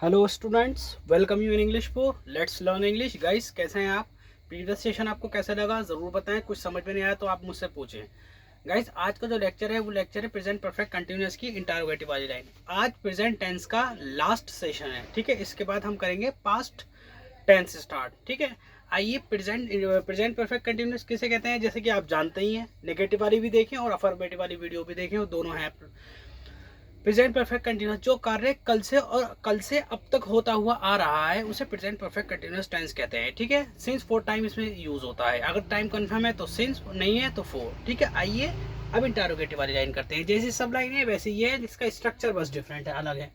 Hello students, welcome you in English book. Let's learn English. Guys, कैसे हैं आप? Previous session आपको कैसा लगा ज़रूर बताएं। कुछ समझ में नहीं आया तो आप मुझसे पूछें। गाइस, आज का जो लेक्चर है वो लेक्चर है प्रेजेंट परफेक्ट कंटिन्यूअस की इंटरोगेटिव वाली लाइन। आज प्रेजेंट टेंस का लास्ट सेशन है, ठीक है। इसके बाद हम करेंगे पास्ट टेंस स्टार्ट, ठीक है। आइए, प्रेजेंट परफेक्ट कंटिन्यूअस किसे कहते हैं, जैसे कि आप जानते ही हैं। नेगेटिव वाली भी देखें और अफर्मेटिव वाली वीडियो भी देखें, वो दोनों हैं। प्रेजेंट परफेक्ट कंटिन्यूअस जो कार्य कल से अब तक होता हुआ आ रहा है उसे प्रेजेंट परफेक्ट कंटिन्यूअस टेंस कहते हैं, ठीक है। सिंस फोर टाइम इसमें यूज होता है। अगर टाइम कंफर्म है तो सिंस, नहीं है तो फोर, ठीक है। आइए अब इंटरोगेटिव वाली लाइन करते हैं। जैसी सब लाइन है वैसे ये है, जिसका स्ट्रक्चर बस डिफरेंट है, अलग है।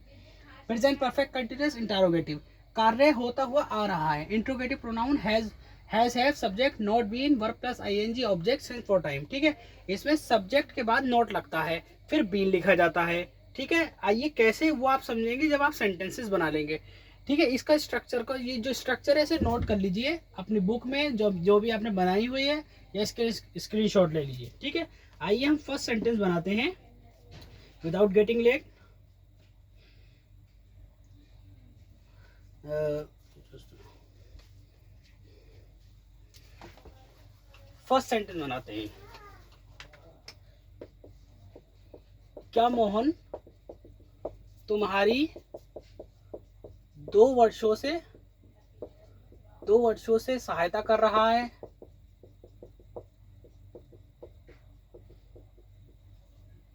प्रेजेंट परफेक्ट कंटिन्यूअस इंटरोगेटिव, कार्य होता हुआ आ रहा है। Interrogative pronoun have subject not been verb plus ING object since for time, ठीक है। इसमें सब्जेक्ट के बाद नॉट लगता है, फिर बीन लिखा जाता है, ठीक है। आइए कैसे, वो आप समझेंगे जब आप सेंटेंसेस बना लेंगे, ठीक है। इसका स्ट्रक्चर का, ये जो स्ट्रक्चर है इसे नोट कर लीजिए अपनी बुक में, जो भी आपने बनाई हुई है, या इसके स्क्रीनशॉट ले लीजिए, ठीक है। आइए हम फर्स्ट सेंटेंस बनाते हैं without getting late. First sentence बनाते हैं। क्या मोहन तुम्हारी दो वर्षों से सहायता कर रहा है?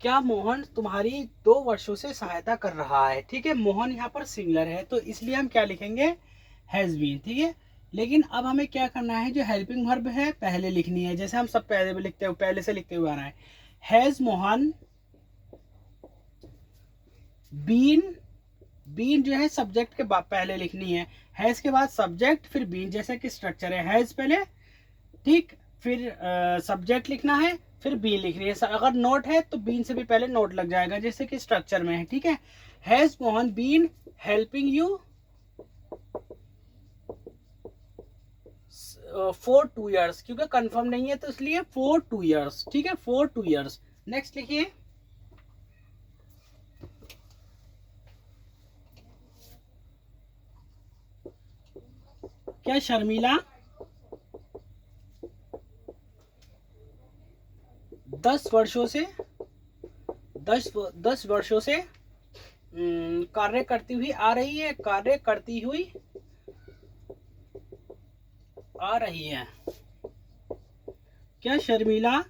क्या मोहन तुम्हारी 2 वर्षों से सहायता कर रहा है, ठीक है। मोहन यहाँ पर सिंगुलर है तो इसलिए हम क्या लिखेंगे, हैज बीन, ठीक है। लेकिन अब हमें क्या करना है, जो हेल्पिंग वर्ब है पहले लिखनी है, जैसे हम सब पहले से लिखते हुए आ रहे हैं। हैज मोहन बीन, बीन जो है सब्जेक्ट के बाद पहले लिखनी है। हैज के बाद सब्जेक्ट फिर बीन, जैसे कि स्ट्रक्चर है, हैज पहले, ठीक, फिर सब्जेक्ट लिखना है, फिर बीन लिखनी है। अगर नोट है तो बीन से भी पहले नोट लग जाएगा, जैसे कि स्ट्रक्चर में है, ठीक है। Has Mohan been helping you for 2 years, क्योंकि कंफर्म नहीं है तो इसलिए फॉर 2 years, ठीक है, फॉर 2 years। नेक्स्ट लिखिए। क्या शर्मिला 10 वर्षों से 10 वर्षों से कार्य करती हुई आ रही है, कार्य करती हुई आ रही है? क्या शर्मिला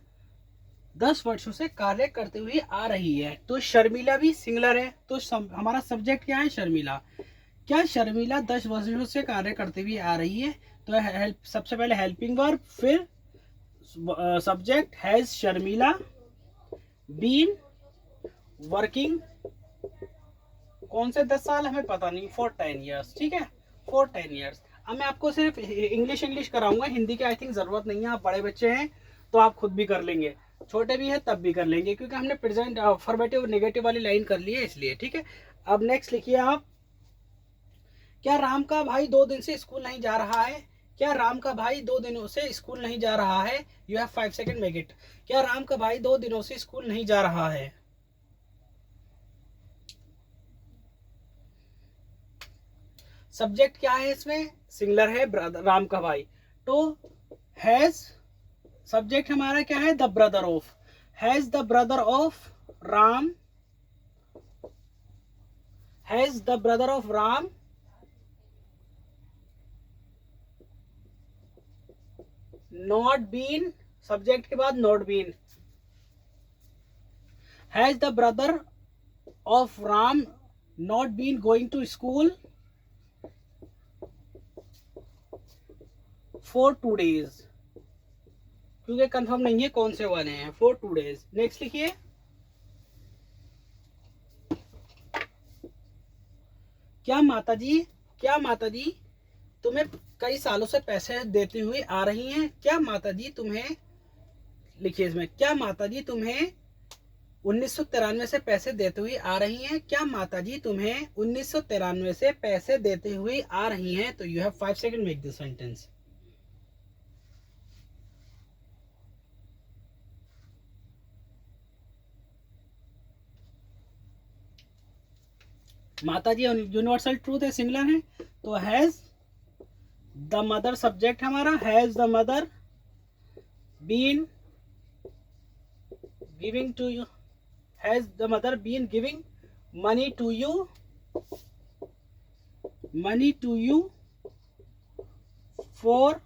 10 वर्षों से कार्य करते हुए आ रही है? तो शर्मिला भी सिंगुलर है, तो हमारा सब्जेक्ट क्या है, शर्मिला। क्या शर्मिला 10 वर्षों से कार्य करते हुए आ रही है? तो हेल्प, सबसे पहले हेल्पिंग वर्ब, फिर subject has Sharmila been working, कौन से 10 साल हमें पता नहीं, फॉर 10 years, ठीक है, फॉर 10 years। अब मैं आपको सिर्फ इंग्लिश कराऊंगा, हिंदी की आई थिंक जरूरत नहीं है। आप बड़े बच्चे हैं तो आप खुद भी कर लेंगे, छोटे भी है तब भी कर लेंगे, क्योंकि हमने प्रेजेंट अफर्मेटिव नेगेटिव वाली लाइन कर ली है इसलिए, ठीक है। अब नेक्स्ट लिखिए आप। क्या राम का भाई 2 दिन से स्कूल नहीं जा रहा है? क्या राम का भाई 2 दिनों से स्कूल नहीं जा रहा है? You have 5 second, make it. क्या राम का भाई 2 दिनों से स्कूल नहीं जा रहा है? सब्जेक्ट क्या है इसमें, सिंगुलर है, राम का भाई। तो हैज, सब्जेक्ट हमारा क्या है, the brother of. Has the brother of Ram, has the brother of Ram not been, subject के बाद not been, has the brother of Ram not been going to school for 2 days, क्योंकि कंफर्म नहीं है कौन से वाले हैं, फॉर 2 days। नेक्स्ट लिखिए। क्या माताजी तुम्हें कई सालों से पैसे देती हुई आ रही हैं? क्या माताजी तुम्हें, लिखिए इसमें, क्या माताजी तुम्हें 1993 से पैसे देते हुए आ रही हैं? क्या माताजी तुम्हें 1993 से पैसे देते हुए आ रही हैं? तो you have 5 second, make this sentence. माता जी यूनिवर्सल ट्रूथ है, सिंगुलर है, तो हैज द मदर सब्जेक्ट हमारा, has the mother been giving to you, has the mother been giving money to you, money to you for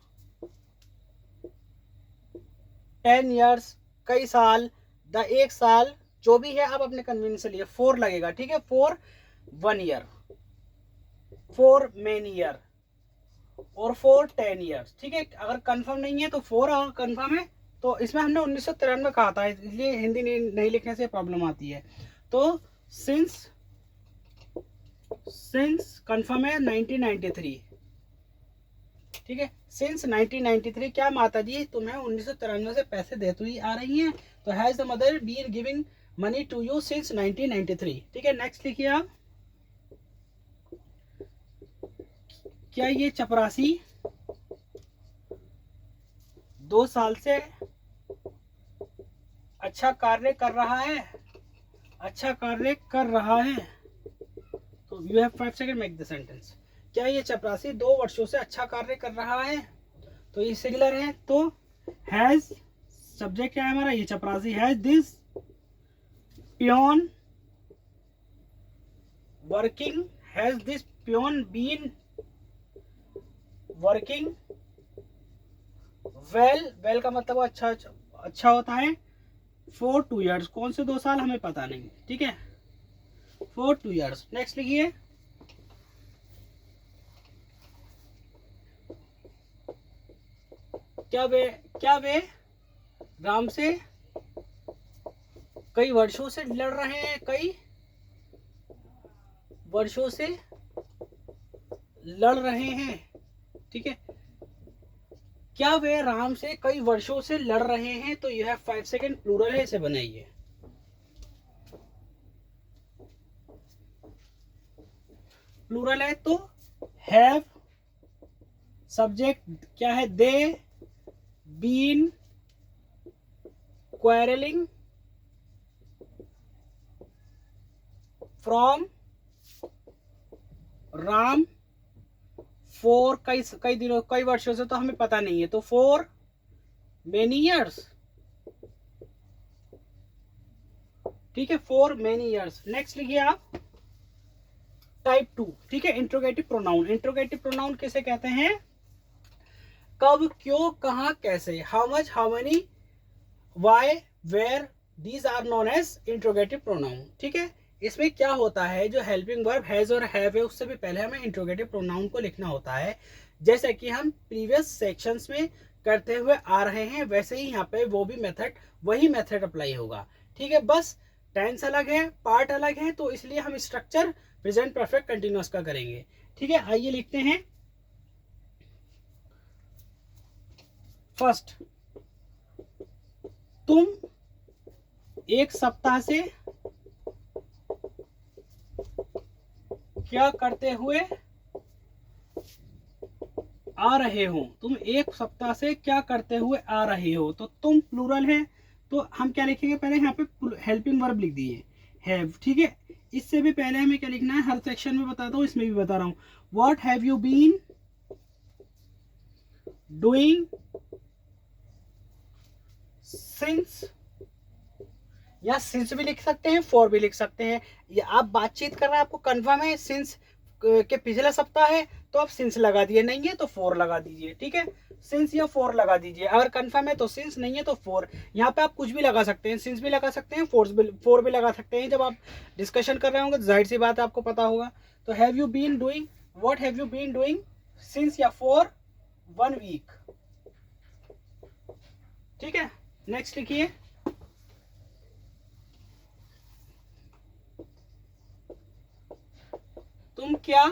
10 years, कई साल, the एक साल, जो भी है आप अपने कन्वीनियंस से लिए, 4 लगेगा, ठीक है, 4 1 year, 4 many year और 4 10 years, ठीक है। अगर कंफर्म नहीं है तो 4, अगर कंफर्म है तो इसमें हमने 1993 कहा था, इसलिए हिंदी नहीं लिखने से प्रॉब्लम आती है। तो सिंस कंफर्म है 1993, ठीक है, सिंस 1993 क्या माता जी तुम्हें 1993 से पैसे देती हुई आ रही हैं, तो has the mother been giving money to you since 1993, ठीक है। नेक्स्ट लिखिए आप, क्या ये चपरासी 2 साल से अच्छा कार्य कर रहा है, अच्छा कार्य कर रहा है, तो you have 5 second make the sentence. क्या ये चपरासी 2 वर्षों से अच्छा कार्य कर रहा है, तो ये सिंगुलर है, तो हैज सब्जेक्ट क्या है हमारा, ये चपरासी, has this peon working, has this peon been working well का मतलब अच्छा होता है, फॉर 2 years, कौन से 2 साल हमें पता नहीं, ठीक है, फॉर 2 years। नेक्स्ट लिखिए, क्या वे राम से कई वर्षों से लड़ रहे हैं, कई वर्षों से लड़ रहे हैं, ठीक है, क्या वे राम से कई वर्षों से लड़ रहे हैं, तो यह 5 सेकंड, प्लूरल है, इसे बनाइए। प्लूरल है तो हैव सब्जेक्ट क्या है, they been quarrelling from Ram for कई दिनों, कई वर्षों से तो हमें पता नहीं है, तो फॉर मेनी ईयर्स, ठीक है, फॉर मेनी ईयर्स। नेक्स्ट लिखिए आप, टाइप 2, ठीक है, इंट्रोगेटिव प्रोनाउन। इंट्रोगेटिव प्रोनाउन किसे कहते हैं, कब, क्यों, कहां, कैसे, how much, how many, why, where, these are known as interrogative pronoun, ठीक है। इसमें क्या होता है, जो हेल्पिंग वर्ब हैज और हैव है, उससे भी पहले हमें इंट्रोगेटिव प्रोनाउन को लिखना होता है, जैसे कि हम प्रीवियस सेक्शंस में करते हुए आ रहे हैं, वैसे ही यहाँ पे वही मेथड अप्लाई होगा, ठीक है। बस टेंस अलग है, पार्ट अलग है, तो इसलिए हम स्ट्रक्चर प्रेजेंट परफेक्ट कंटिन्यूअस का करेंगे, ठीक है। आइए लिखते हैं, फर्स्ट, तुम एक सप्ताह से क्या करते हुए आ रहे हो, तुम एक सप्ताह से क्या करते हुए आ रहे हो, तो तुम प्लूरल है, तो हम क्या लिखेंगे, पहले यहाँ पे हेल्पिंग वर्ब लिख दिए हैव, ठीक है। इससे भी पहले हमें क्या लिखना है, हर सेक्शन में बताता हूँ, इसमें भी बता रहा हूँ, what have you been doing since, या सिंस भी लिख सकते हैं, फॉर भी लिख सकते हैं, ये आप बातचीत कर रहे हैं, आपको कंफर्म है सिंस के पिछला सप्ताह है, तो आप सिंस लगा दिए, नहीं है तो फॉर लगा दीजिए, ठीक है, सिंस या फॉर लगा दीजिए, अगर कंफर्म है तो सिंस, नहीं है तो फॉर। यहाँ पे आप कुछ भी लगा सकते हैं, सिंस भी लगा सकते हैं, फॉर भी लगा सकते हैं, जब आप डिस्कशन कर रहे होंगे तो जाहिर सी बात है आपको पता होगा। तो have you been doing, what have you been doing since या फॉर 1 week, ठीक है। नेक्स्ट लिखिए, तुम क्या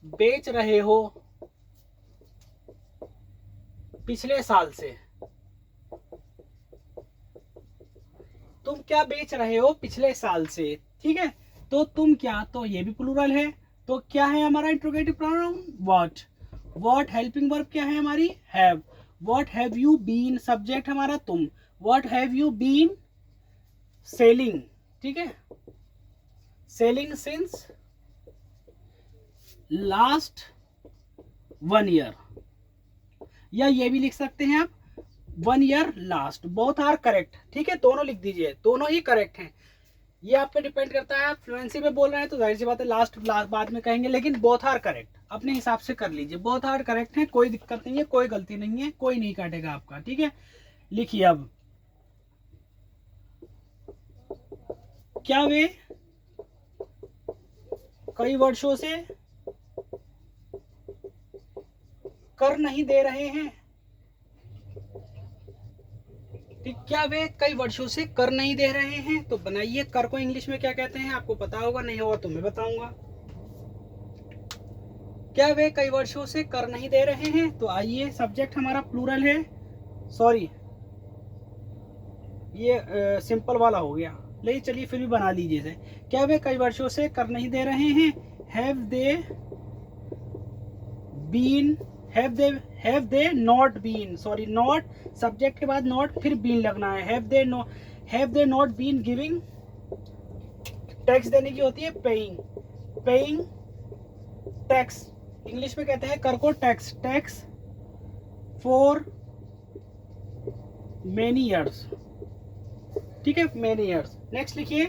बेच रहे हो पिछले साल से, तुम क्या बेच रहे हो पिछले साल से, ठीक है। तो तुम क्या, तो ये भी प्लूरल है, तो क्या है हमारा interrogative pronoun, what helping verb क्या है हमारी, have, what have you been subject हमारा तुम, what have you been selling, ठीक है, सेलिंग सिंस लास्ट 1 ईयर, या ये भी लिख सकते हैं आप 1 year last, both are correct. ठीक है, दोनों लिख दीजिए, दोनों ही करेक्ट हैं। ये आप पे डिपेंड करता है, आप फ्लुएंसी में बोल रहे हैं तो जाहिर सी बात है लास्ट बाद में कहेंगे, लेकिन बोथ आर करेक्ट अपने हिसाब से कर लीजिए। बोथ आर करेक्ट है, कोई दिक्कत नहीं है, कोई गलती नहीं है, कोई नहीं काटेगा आपका। ठीक है, लिखिए अब, क्या वे कई वर्षों से कर नहीं दे रहे हैं? ठीक, क्या वे कई वर्षों से कर नहीं दे रहे हैं? तो बनाइए, कर को इंग्लिश में क्या कहते हैं, आपको पता होगा, नहीं होगा तो मैं बताऊंगा। क्या वे कई वर्षों से कर नहीं दे रहे हैं? तो आइए, सब्जेक्ट हमारा प्लूरल है, सॉरी ये सिंपल वाला हो गया, लेकिन चलिए फिर भी बना लीजिए इसे। क्या वे कई वर्षों से कर नहीं दे रहे हैं? Have they been, have they not been, sorry not, subject के बाद नॉट, फिर बीन लगना है। Have they not been giving, tax देने की होती है पेइंग, पेइंग टैक्स, इंग्लिश में कहते हैं कर को tax, tax for many years. ठीक है, मेनी ईयर्स। नेक्स्ट लिखिए,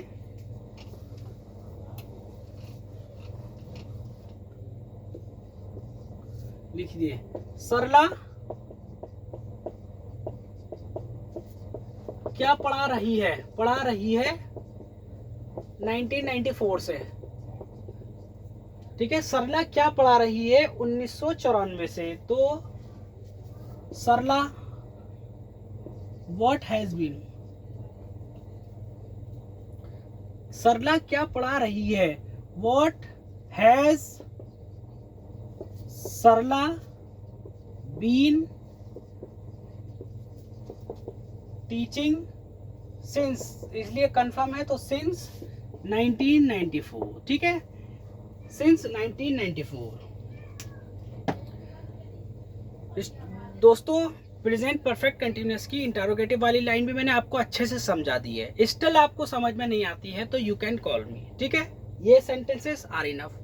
लिखिए सरला क्या पढ़ा रही है? पढ़ा रही है 1994 से। ठीक है, सरला क्या पढ़ा रही है 1994 से। तो Sarla what has been, Sarla क्या पढ़ा रही है, what has Sarla been teaching since, इसलिए कंफर्म है तो सिंस 1994। ठीक है, सिंस 1994। दोस्तों, प्रेजेंट परफेक्ट कंटिन्यूअस की इंटरोगेटिव वाली लाइन भी मैंने आपको अच्छे से समझा दी है। स्टिल आपको समझ में नहीं आती है तो यू कैन कॉल मी। ठीक है, ये सेंटेंसेस आर इनफ।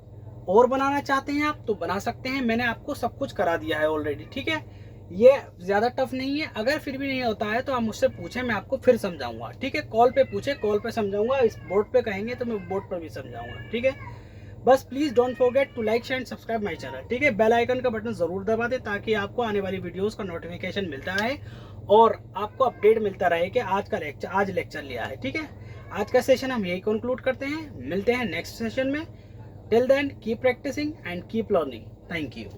और बनाना चाहते हैं आप तो बना सकते हैं, मैंने आपको सब कुछ करा दिया है ऑलरेडी। ठीक है, ये ज़्यादा टफ नहीं है। अगर फिर भी नहीं होता है तो आप मुझसे पूछें, मैं आपको फिर समझाऊंगा। ठीक है, कॉल पे पूछे, कॉल पे समझाऊंगा, इस बोर्ड पे कहेंगे तो मैं बोर्ड पर भी समझाऊंगा। ठीक है, बस please don't forget to like share and subscribe my channel. ठीक है, बेल आइकन का बटन ज़रूर दबा दें ताकि आपको आने वाली वीडियोज़ का नोटिफिकेशन मिलता रहे और आपको अपडेट मिलता रहे कि आज लेक्चर लिया है। ठीक है, आज का सेशन हम यही कंक्लूड करते हैं, मिलते हैं नेक्स्ट सेशन में। Till then, keep practicing and keep learning. Thank you.